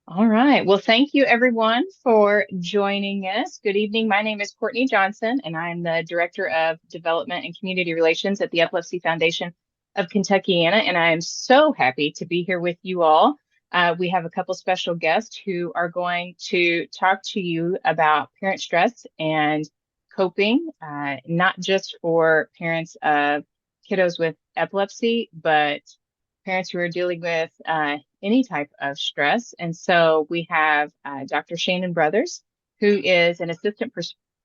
All right. Well, thank you everyone for joining us. Good evening. My name is Courtney Johnson, and I'm the Director of Development and Community Relations at the Epilepsy Foundation of Kentuckiana, and I am so happy to be here with you all. We have a couple special guests who are going to talk to you about parent stress and coping, not just for parents of kiddos with epilepsy, but parents who are dealing with any type of stress. And so we have Dr. Shannon Brothers, who is an assistant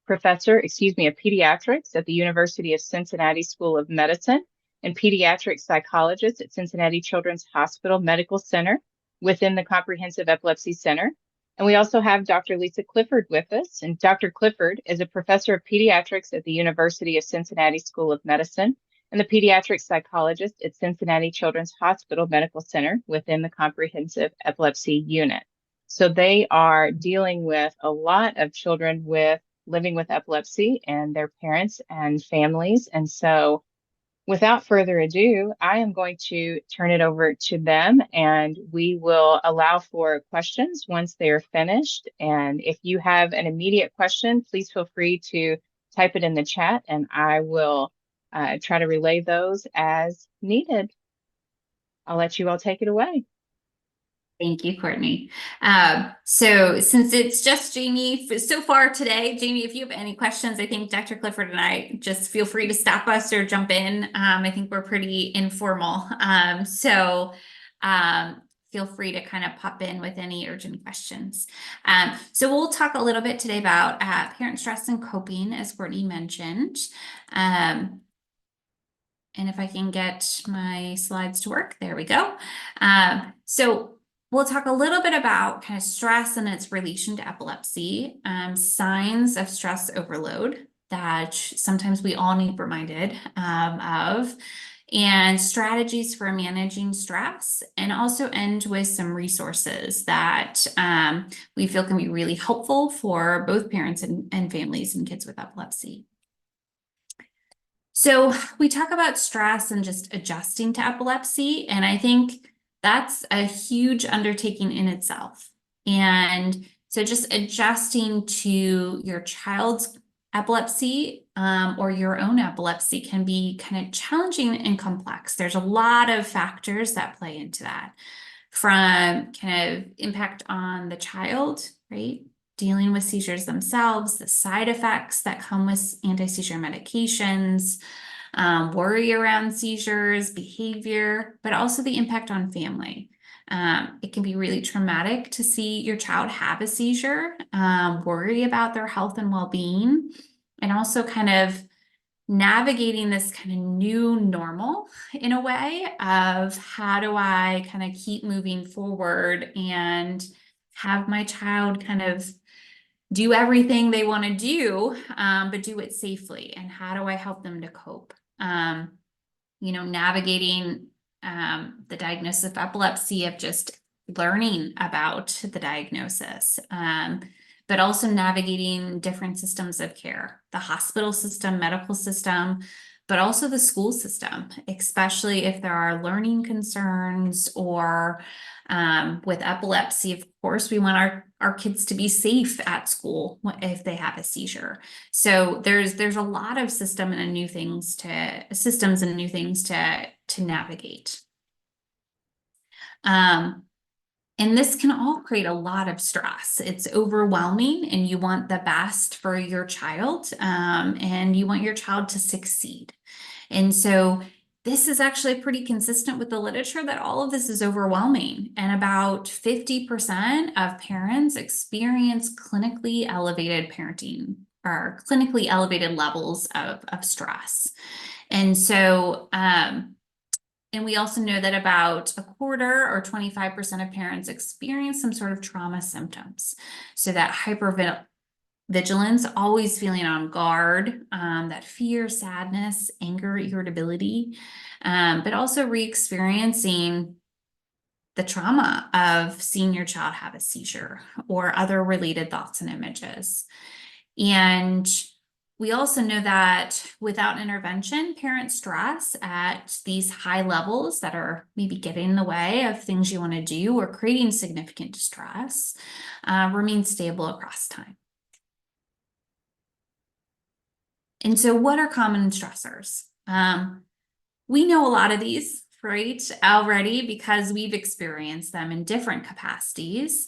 professor, of pediatrics at the University of Cincinnati School of Medicine and pediatric psychologist at Cincinnati Children's Hospital Medical Center within the Comprehensive Epilepsy Center. And we also have Dr. Lisa Clifford with us. And Dr. Clifford is a professor of pediatrics at the University of Cincinnati School of Medicine and the pediatric psychologist at Cincinnati Children's Hospital Medical Center within the Comprehensive Epilepsy Unit. So they are dealing with a lot of children living with epilepsy and their parents and families. And so without further ado, I am going to turn it over to them and we will allow for questions once they are finished. And if you have an immediate question, please feel free to type it in the chat and I will try to relay those as needed. I'll let you all take it away. Thank you, Courtney. So since it's just Jamie so far today, Jamie, if you have any questions, I think Dr. Clifford and I just feel free to stop us or jump in. I think we're pretty informal. Feel free to kind of pop in with any urgent questions. So we'll talk a little bit today about parent stress and coping, as Courtney mentioned. And if I can get my slides to work, there we go. So we'll talk a little bit about kind of stress and its relation to epilepsy, signs of stress overload that sometimes we all need reminded of, and strategies for managing stress, and also end with some resources that we feel can be really helpful for both parents and families and kids with epilepsy. So we talk about stress and just adjusting to epilepsy, and I think that's a huge undertaking in itself. And so just adjusting to your child's epilepsy or your own epilepsy can be kind of challenging and complex. There's a lot of factors that play into that, from kind of impact on the child, right? Dealing with seizures themselves, the side effects that come with anti-seizure medications, worry around seizures, behavior, but also the impact on family. It can be really traumatic to see your child have a seizure, worry about their health and well-being, and also kind of navigating this kind of new normal in a way of how do I kind of keep moving forward and have my child kind of do everything they want to do, but do it safely. And how do I help them to cope? Navigating the diagnosis of epilepsy, of just learning about the diagnosis, but also navigating different systems of care, the hospital system, medical system, but also the school system, especially if there are learning concerns or with epilepsy. Of course, we want our kids to be safe at school if they have a seizure. So there's a lot of systems and new things to navigate. And this can all create a lot of stress. It's overwhelming, and you want the best for your child, and you want your child to succeed. And so this is actually pretty consistent with the literature that all of this is overwhelming. And about 50% of parents experience clinically elevated parenting or clinically elevated levels of stress. And so, and we also know that about a quarter or 25% of parents experience some sort of trauma symptoms. So that hypervigilance, always feeling on guard, that fear, sadness, anger, irritability, but also re-experiencing the trauma of seeing your child have a seizure or other related thoughts and images. And we also know that without intervention, parent stress at these high levels that are maybe getting in the way of things you want to do or creating significant distress remain stable across time. And so what are common stressors? We know a lot of these, right, already because we've experienced them in different capacities,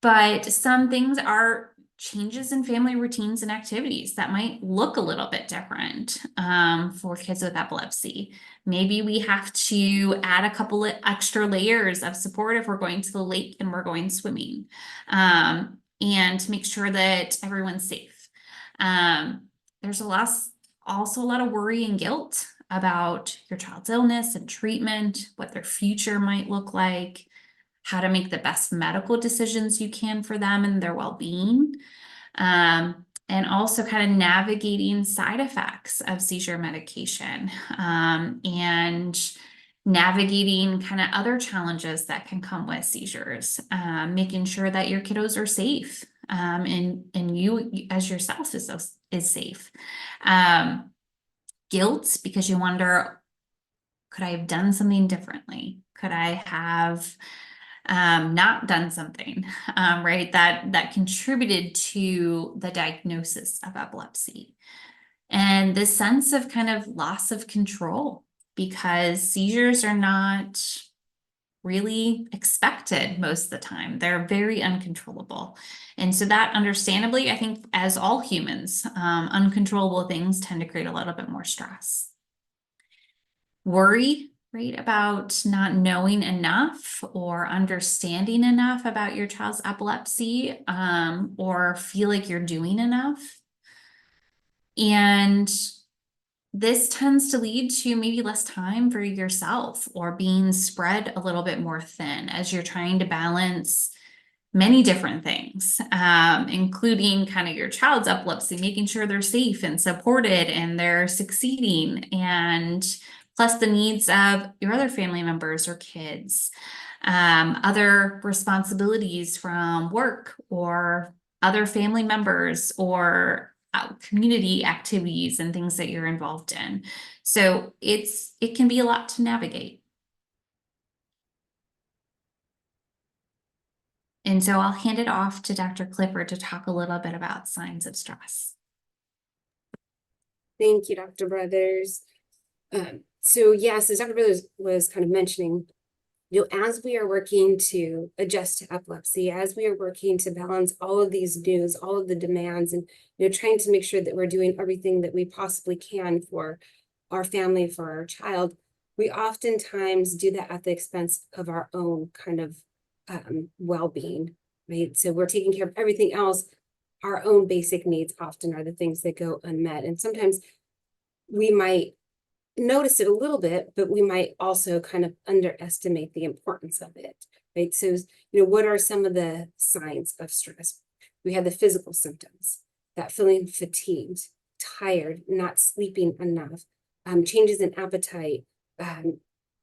but some things are changes in family routines and activities that might look a little bit different for kids with epilepsy. Maybe we have to add a couple of extra layers of support if we're going to the lake and we're going swimming, and make sure that everyone's safe. There's also a lot of worry and guilt about your child's illness and treatment, what their future might look like, how to make the best medical decisions you can for them and their well-being, and also kind of navigating side effects of seizure medication, and navigating kind of other challenges that can come with seizures, making sure that your kiddos are safe, and you as yourself is safe. Guilt because you wonder, could I have done something differently? Could I have not done something, right, that contributed to the diagnosis of epilepsy? And this sense of kind of loss of control, because seizures are not really expected most of the time. They're very uncontrollable. And so that, understandably, I think as all humans, uncontrollable things tend to create a little bit more stress. Worry, right, about not knowing enough or understanding enough about your child's epilepsy, or feel like you're doing enough. And this tends to lead to maybe less time for yourself or being spread a little bit more thin as you're trying to balance many different things, including kind of your child's epilepsy, making sure they're safe and supported and they're succeeding, and plus the needs of your other family members or kids, other responsibilities from work or other family members or community activities and things that you're involved in. So it can be a lot to navigate. And so I'll hand it off to Dr. Clifford to talk a little bit about signs of stress. Thank you, Dr. Brothers. So yes, as Dr. Brothers was kind of mentioning, as we are working to adjust to epilepsy, as we are working to balance all of these news, all of the demands, and trying to make sure that we're doing everything that we possibly can for our family, for our child, we oftentimes do that at the expense of our own kind of well-being, right? So we're taking care of everything else. Our own basic needs often are the things that go unmet. And sometimes we might notice it a little bit, but we might also kind of underestimate the importance of it, right? So, what are some of the signs of stress? We have the physical symptoms, that feeling fatigued, tired, not sleeping enough, changes in appetite,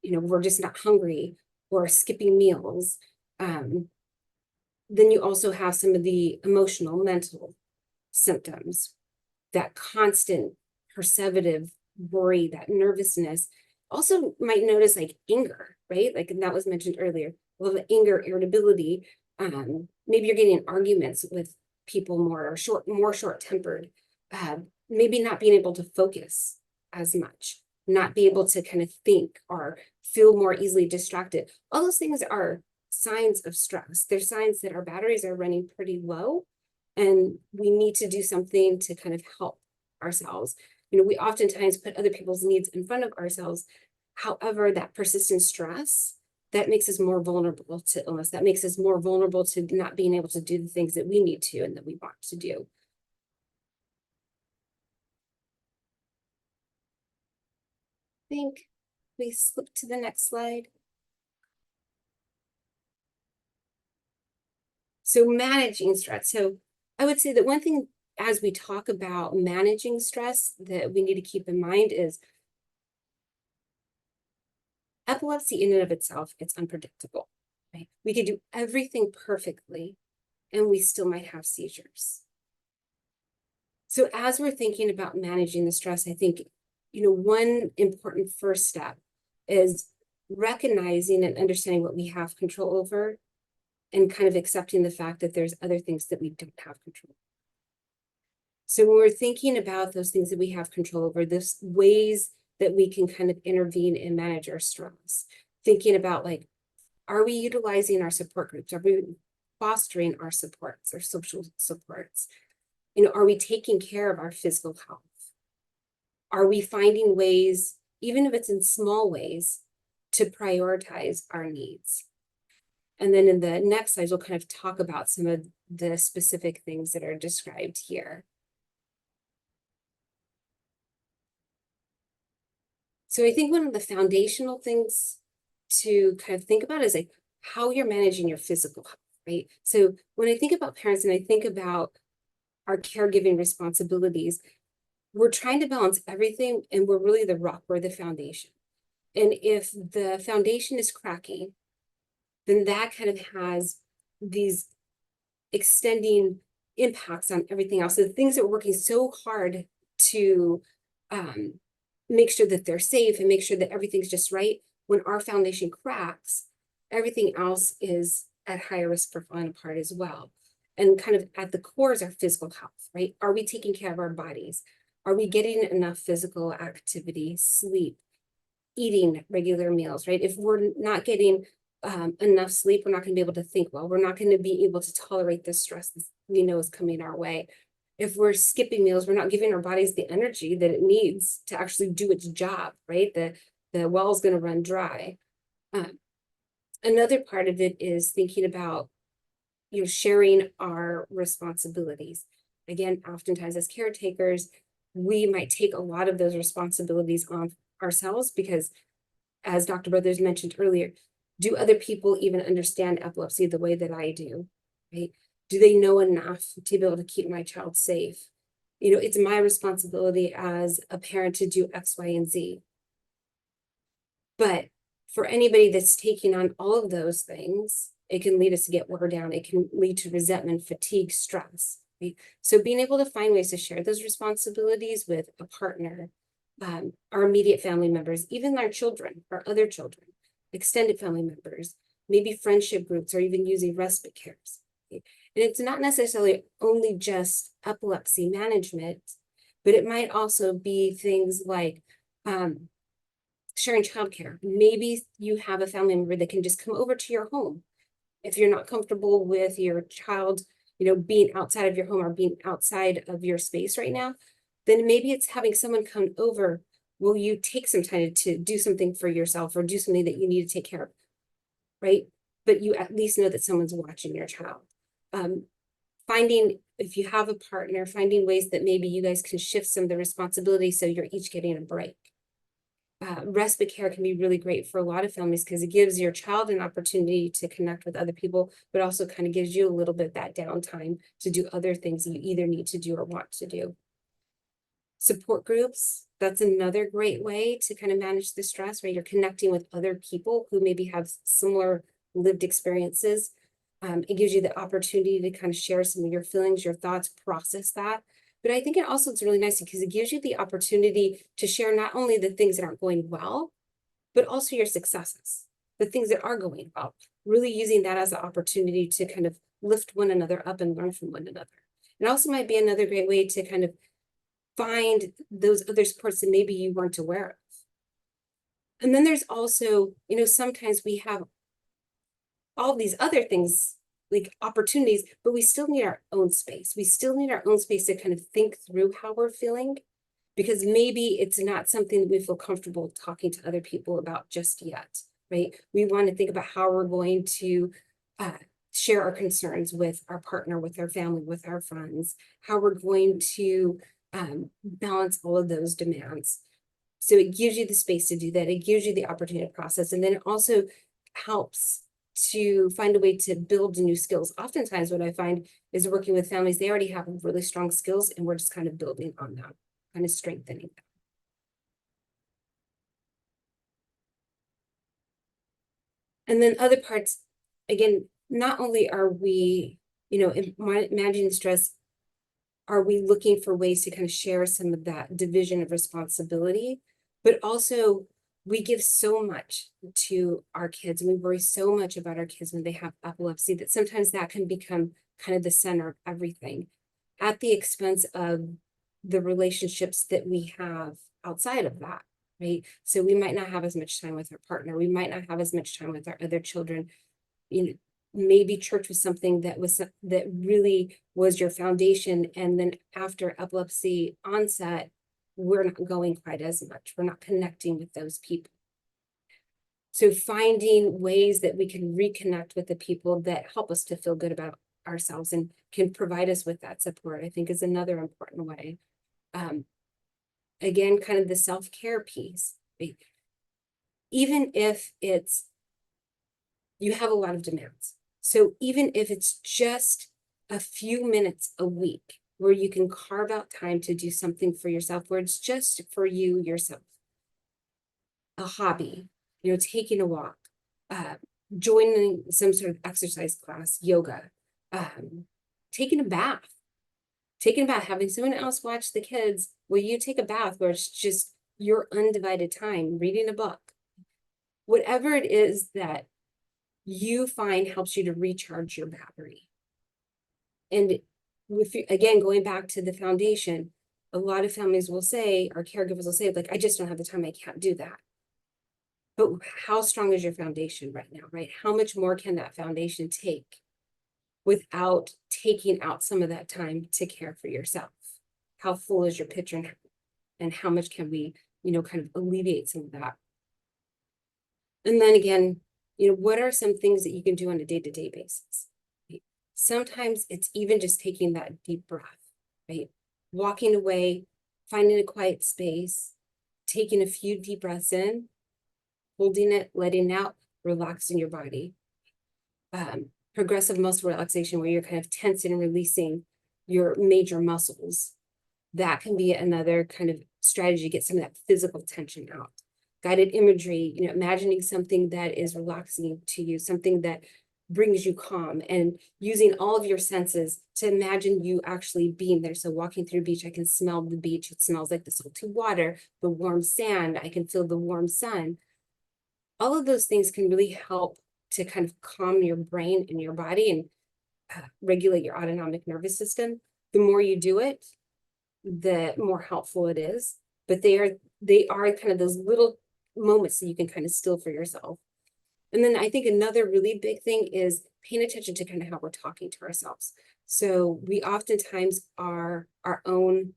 we're just not hungry or skipping meals. Then you also have some of the emotional, mental symptoms, that constant perceiving worry, that nervousness. Also might notice like anger, right? Like, and that was mentioned earlier, a little anger, irritability. Maybe you're getting in arguments with people more short-tempered. Maybe not being able to focus as much, not be able to kind of think or feel more easily distracted. All those things are signs of stress. They're signs that our batteries are running pretty low and we need to do something to kind of help ourselves. We oftentimes put other people's needs in front of ourselves. However, that persistent stress, that makes us more vulnerable to illness. That makes us more vulnerable to not being able to do the things that we need to and that we want to do. I think we flip to the next slide. So managing stress. So I would say that one thing as we talk about managing stress that we need to keep in mind is epilepsy in and of itself, it's unpredictable, right? We could do everything perfectly and we still might have seizures. So as we're thinking about managing the stress, I think, one important first step is recognizing and understanding what we have control over and kind of accepting the fact that there's other things that we don't have control. So when we're thinking about those things that we have control over, there's ways that we can kind of intervene and manage our stress. Thinking about, like, are we utilizing our support groups? Are we fostering our supports, our social supports? Are we taking care of our physical health? Are we finding ways, even if it's in small ways, to prioritize our needs? And then in the next slide, we'll kind of talk about some of the specific things that are described here. So I think one of the foundational things to kind of think about is like how you're managing your physical health, right? So when I think about parents and I think about our caregiving responsibilities, we're trying to balance everything, and we're really the rock, we're the foundation. And if the foundation is cracking, then that kind of has these extending impacts on everything else. So the things that we're working so hard to make sure that they're safe and make sure that everything's just right, when our foundation cracks, everything else is at higher risk for falling apart as well. And kind of at the core is our physical health, right? Are we taking care of our bodies? Are we getting enough physical activity, sleep, eating regular meals, right? If we're not getting enough sleep, we're not going to be able to think well. We're not going to be able to tolerate the stress that we know is coming our way. If we're skipping meals, we're not giving our bodies the energy that it needs to actually do its job, right? The well is going to run dry. Another part of it is thinking about, sharing our responsibilities. Again, oftentimes as caretakers, we might take a lot of those responsibilities on ourselves because, as Dr. Brothers mentioned earlier, do other people even understand epilepsy the way that I do, right? Do they know enough to be able to keep my child safe? It's my responsibility as a parent to do X, Y, and Z. But for anybody that's taking on all of those things, it can lead us to get wore down. It can lead to resentment, fatigue, stress. Right? So being able to find ways to share those responsibilities with a partner, our immediate family members, even our children, our other children, extended family members, maybe friendship groups, or even using respite cares. Okay? And it's not necessarily only just epilepsy management, but it might also be things like sharing childcare. Maybe you have a family member that can just come over to your home. If you're not comfortable with your child, being outside of your home or being outside of your space right now, then maybe it's having someone come over. Will you take some time to do something for yourself or do something that you need to take care of, right? But you at least know that someone's watching your child. Finding, if you have a partner, finding ways that maybe you guys can shift some of the responsibility so you're each getting a break. Respite care can be really great for a lot of families because it gives your child an opportunity to connect with other people, but also kind of gives you a little bit that downtime to do other things you either need to do or want to do. Support groups, that's another great way to kind of manage the stress, right? You're connecting with other people who maybe have similar lived experiences. It gives you the opportunity to kind of share some of your feelings, your thoughts, process that. But I think it also is really nice because it gives you the opportunity to share not only the things that aren't going well, but also your successes, the things that are going well, really using that as an opportunity to kind of lift one another up and learn from one another. It also might be another great way to kind of find those other supports that maybe you weren't aware of. And then there's also, sometimes we have all these other things like opportunities, but we still need our own space. We still need our own space to kind of think through how we're feeling, because maybe it's not something that we feel comfortable talking to other people about just yet, right? We want to think about how we're going to share our concerns with our partner, with our family, with our friends, how we're going to balance all of those demands. So it gives you the space to do that. It gives you the opportunity to process, and then it also helps to find a way to build new skills. Oftentimes what I find is working with families, they already have really strong skills and we're just kind of building on them, kind of strengthening them. And then other parts, again, not only are we, managing stress are we looking for ways to kind of share some of that division of responsibility? But also, we give so much to our kids, and we worry so much about our kids when they have epilepsy that sometimes that can become kind of the center of everything at the expense of the relationships that we have outside of that, right? So we might not have as much time with our partner. We might not have as much time with our other children. You know, maybe church was something that really was your foundation. And then after epilepsy onset, we're not going quite as much. We're not connecting with those people. So finding ways that we can reconnect with the people that help us to feel good about ourselves and can provide us with that support, I think is another important way. Again, kind of the self-care piece. Even if it's, you have a lot of demands. So even if it's just a few minutes a week where you can carve out time to do something for yourself, where it's just for you yourself, a hobby, you know, taking a walk, joining some sort of exercise class, yoga, taking a bath, having someone else watch the kids while you take a bath where it's just your undivided time, reading a book, whatever it is that you find helps you to recharge your battery. And if you, again, going back to the foundation, a lot of families will say, or caregivers will say, like, I just don't have the time, I can't do that. But how strong is your foundation right now, right? How much more can that foundation take without taking out some of that time to care for yourself? How full is your pitcher, and how much can we, you know, kind of alleviate some of that? And then again, you know, what are some things that you can do on a day-to-day basis? Right? Sometimes it's even just taking that deep breath, right? Walking away, finding a quiet space, taking a few deep breaths in, holding it, letting it out, relaxing your body. Progressive muscle relaxation, where you're kind of tensing and releasing your major muscles. That can be another kind of strategy to get some of that physical tension out. Guided imagery, you know, imagining something that is relaxing to you, something that brings you calm, and using all of your senses to imagine you actually being there. So walking through a beach, I can smell the beach. It smells like the salty water, the warm sand. I can feel the warm sun. All of those things can really help to kind of calm your brain and your body and regulate your autonomic nervous system. The more you do it, the more helpful it is. But they are kind of those little moments that you can kind of still for yourself. And then I think another really big thing is paying attention to kind of how we're talking to ourselves. So we oftentimes are our own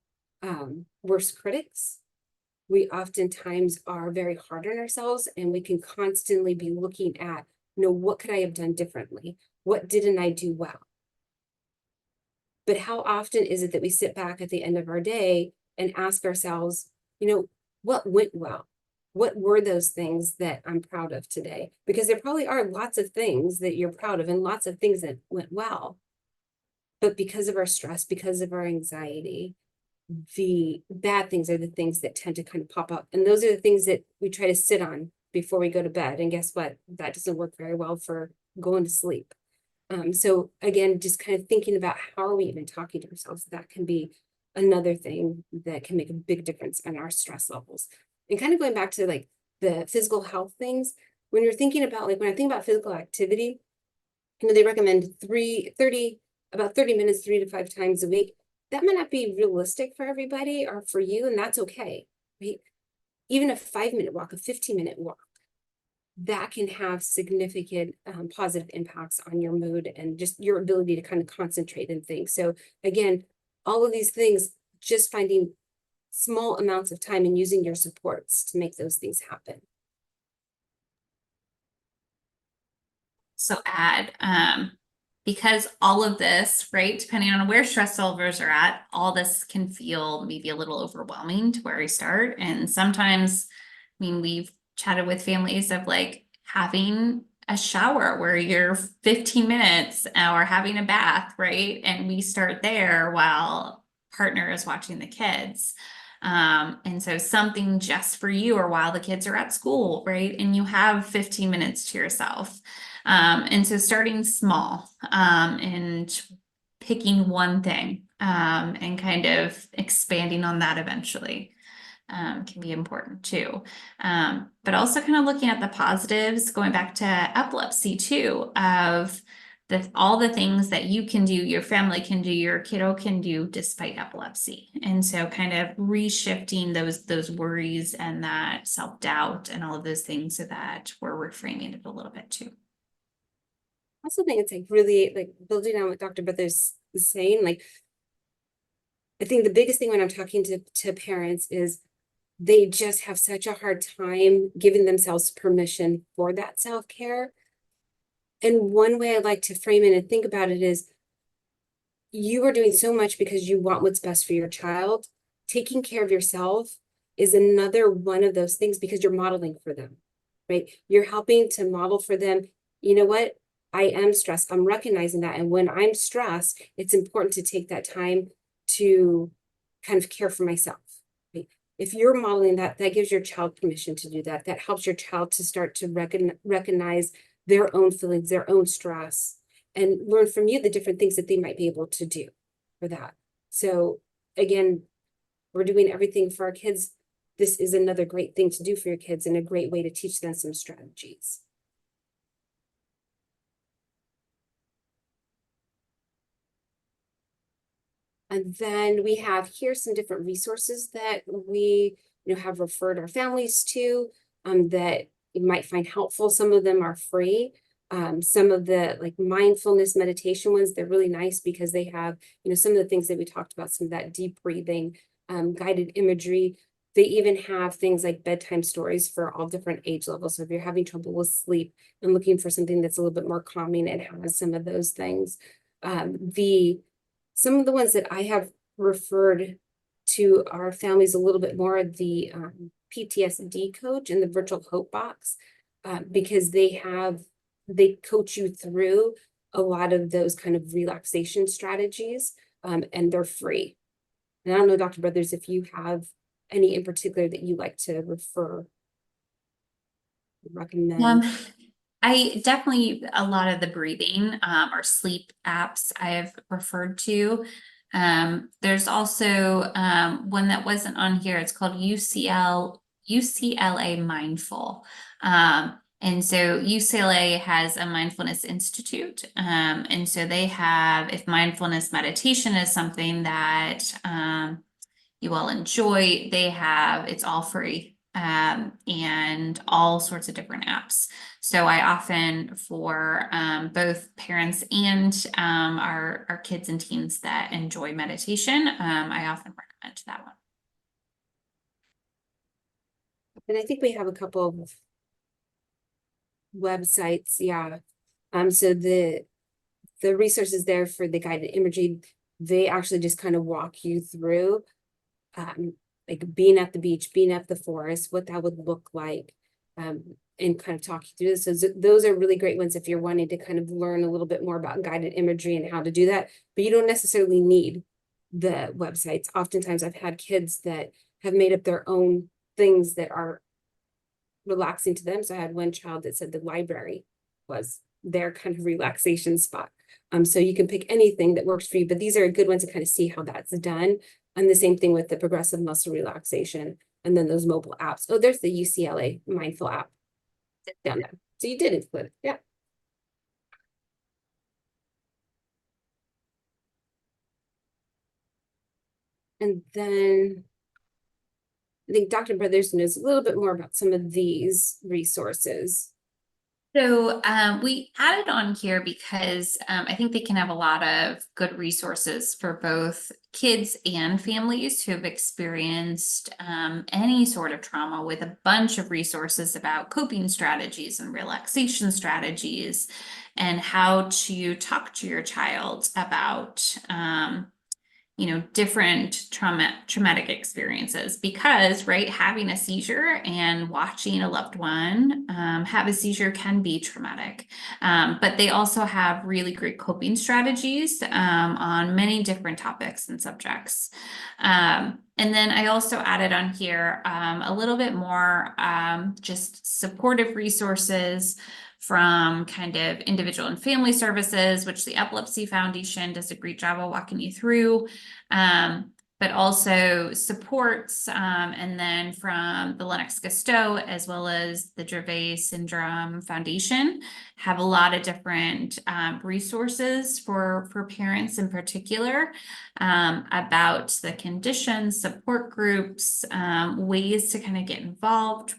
worst critics. We oftentimes are very hard on ourselves, and we can constantly be looking at, you know, what could I have done differently? What didn't I do well? But how often is it that we sit back at the end of our day and ask ourselves, you know, what went well? What were those things that I'm proud of today? Because there probably are lots of things that you're proud of and lots of things that went well. But because of our stress, because of our anxiety, the bad things are the things that tend to kind of pop up. And those are the things that we try to sit on before we go to bed. And guess what? That doesn't work very well for going to sleep. So again, just kind of thinking about how are we even talking to ourselves, that can be another thing that can make a big difference in our stress levels. And kind of going back to like the physical health things, when you're thinking about, like when I think about physical activity, you know, they recommend about 30 minutes, 3 to 5 times a week. That might not be realistic for everybody or for you, and that's okay, right? Even a 5-minute walk, a 15-minute walk, that can have significant positive impacts on your mood and just your ability to kind of concentrate and think. So again, all of these things, just finding small amounts of time and using your supports to make those things happen. So because all of this, right, depending on where stress levels are at, all this can feel maybe a little overwhelming to where we start. And sometimes, I mean, we've chatted with families of like having a shower where you're 15 minutes or having a bath, right? And we start there while partner is watching the kids. And so something just for you or while the kids are at school, right? And you have 15 minutes to yourself. And so starting small, and picking one thing and kind of expanding on that eventually can be important too. But also kind of looking at the positives, going back to epilepsy too, of all the things that you can do, your family can do, your kiddo can do despite epilepsy. And so kind of reshifting those worries and that self-doubt and all of those things so that we're reframing it a little bit too. I also think it's like really like building on what Dr. Brothers is saying. Like, I think the biggest thing when I'm talking to parents is they just have such a hard time giving themselves permission for that self-care. And one way I like to frame it and think about it is you are doing so much because you want what's best for your child. Taking care of yourself is another one of those things because you're modeling for them, right? You're helping to model for them. You know what? I am stressed. I'm recognizing that. And when I'm stressed, it's important to take that time to kind of care for myself. Right? If you're modeling that, that gives your child permission to do that. That helps your child to start to recognize their own feelings, their own stress, and learn from you the different things that they might be able to do for that. So again, we're doing everything for our kids. This is another great thing to do for your kids and a great way to teach them some strategies. And then we have here some different resources that we have referred our families to that you might find helpful. Some of them are free. Some of the like mindfulness meditation ones, they're really nice because they have, some of the things that we talked about, some of that deep breathing, guided imagery. They even have things like bedtime stories for all different age levels. So if you're having trouble with sleep and looking for something that's a little bit more calming, it has some of those things. Some of the ones that I have referred to our families a little bit more, the PTSD coach and the virtual hope box, because they coach you through a lot of those kind of relaxation strategies, and they're free. And I don't know, Dr. Brothers, if you have any in particular that you like to recommend. I definitely, a lot of the breathing or sleep apps I have referred to. There's also one that wasn't on here. It's called UCLA Mindful. And so UCLA has a mindfulness institute. And so they have, if mindfulness meditation is something that you all enjoy, it's all free. And all sorts of different apps. So I often, for both parents and our kids and teens that enjoy meditation, I often recommend that one. And I think we have a couple of websites, yeah. So the resources there for the guided imagery, they actually just kind of walk you through like being at the beach, being at the forest, what that would look like, and kind of talk you through this. So those are really great ones if you're wanting to kind of learn a little bit more about guided imagery and how to do that, but you don't necessarily need the websites. Oftentimes I've had kids that have made up their own things that are relaxing to them. So I had one child that said the library was their kind of relaxation spot. So you can pick anything that works for you, but these are good ones to kind of see how that's done. And the same thing with the progressive muscle relaxation and then those mobile apps. Oh, there's the UCLA mindful app down there. So you did include it. Yeah. And then I think Dr. Brothers knows a little bit more about some of these resources. So we added on here because I think they can have a lot of good resources for both kids and families who have experienced any sort of trauma, with a bunch of resources about coping strategies and relaxation strategies and how to talk to your child about different traumatic experiences, because having a seizure and watching a loved one have a seizure can be traumatic, but they also have really great coping strategies on many different topics and subjects. And then I also added on here a little bit more just supportive resources from kind of individual and family services, which the Epilepsy Foundation does a great job of walking you through. But also supports, and then from the Lennox-Gastaut as well as the Dravet Syndrome Foundation have a lot of different resources for parents in particular, about the condition, support groups, ways to kind of get involved,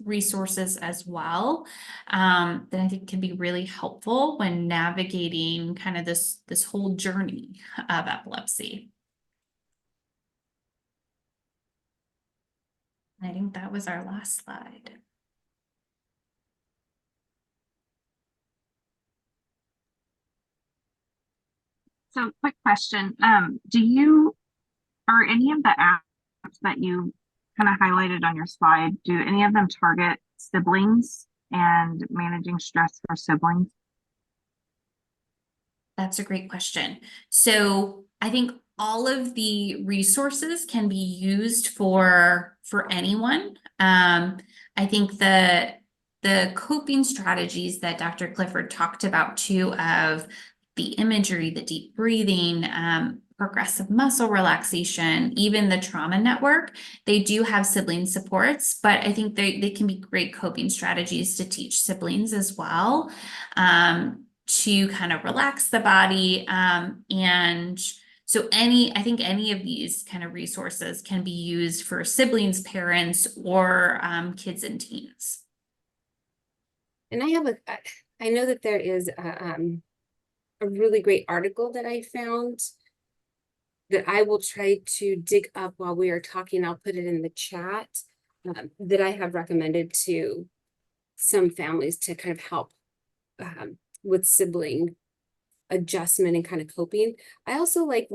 resources as well, that I think can be really helpful when navigating kind of this whole journey of epilepsy. I think that was our last slide. So quick question, are any of the apps that you kind of highlighted on your slide, do any of them target siblings and managing stress for siblings? That's a great question. So I think all of the resources can be used for anyone. I think the coping strategies that Dr. Clifford talked about too, of the imagery, the deep breathing, progressive muscle relaxation, even the trauma network, they do have sibling supports, but I think they can be great coping strategies to teach siblings as well, to kind of relax the body. And so I think any of these kind of resources can be used for siblings, parents, or kids and teens. And I know that there is a really great article that I found that I will try to dig up while we are talking. I'll put it in the chat, that I have recommended to some families to kind of help with sibling adjustment and kind of coping. I also like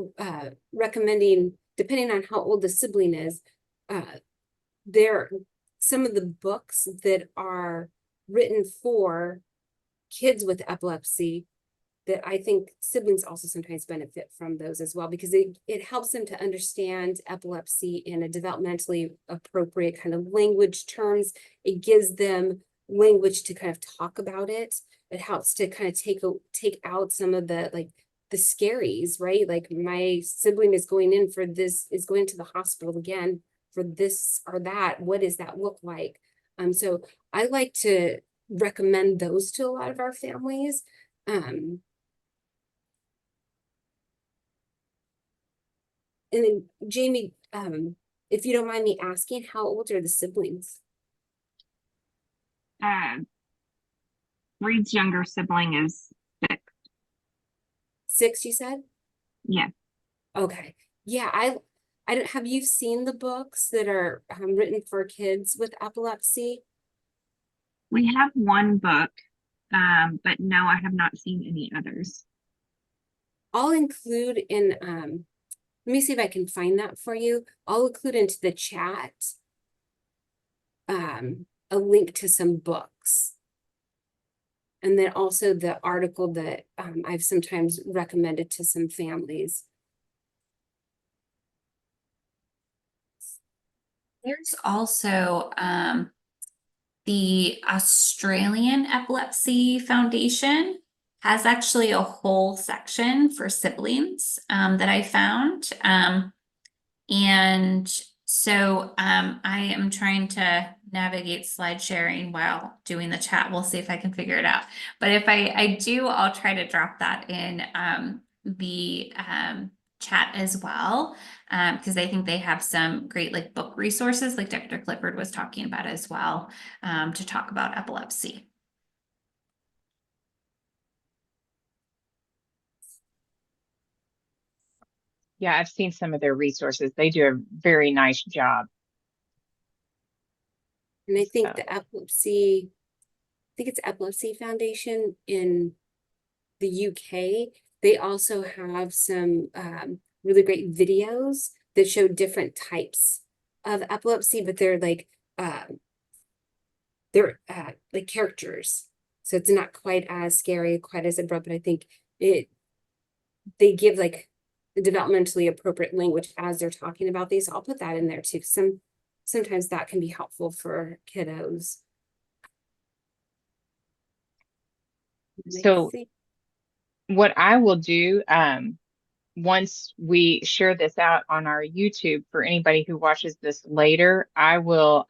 recommending, depending on how old the sibling is, there some of the books that are written for kids with epilepsy that I think siblings also sometimes benefit from those as well, because it helps them to understand epilepsy in a developmentally appropriate kind of language terms. It gives them language to kind of talk about it. It helps to kind of take out some of the the scaries, right? Like, my sibling is going in for this, is going to the hospital again for this or that. What does that look like? So I like to recommend those to a lot of our families. And then Jamie, if you don't mind me asking, how old are the siblings? Reed's younger sibling is 6. 6, you said? Yeah. Okay. Yeah, I don't, have you seen the books that are written for kids with epilepsy? We have one book, but no, I have not seen any others. I'll include in, let me see if I can find that for you. I'll include into the chat a link to some books. And then also the article that I've sometimes recommended to some families. There's also the Australian Epilepsy Foundation has actually a whole section for siblings that I found. And so I am trying to navigate slide sharing while doing the chat. We'll see if I can figure it out. But if I do, I'll try to drop that in the chat as well, because I think they have some great book resources like Dr. Clifford was talking about as well, to talk about epilepsy. Yeah, I've seen some of their resources. They do a very nice job. And I think the epilepsy, I think it's Epilepsy Foundation in the UK. They also have some really great videos that show different types of epilepsy, but they're like characters. So it's not quite as scary, quite as abrupt, but I think they give like the developmentally appropriate language as they're talking about these. I'll put that in there too. Sometimes that can be helpful for kiddos. So what I will do, once we share this out on our YouTube for anybody who watches this later, I'll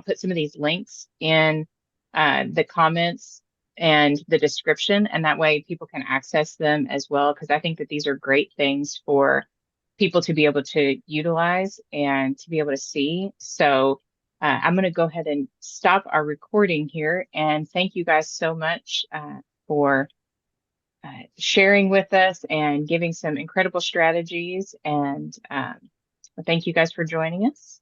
put some of these links in the comments and the description, and that way people can access them as well, because I think that these are great things for people to be able to utilize and to be able to see. So I'm going to go ahead and stop our recording here, and thank you guys so much for sharing with us and giving some incredible strategies. And thank you guys for joining us.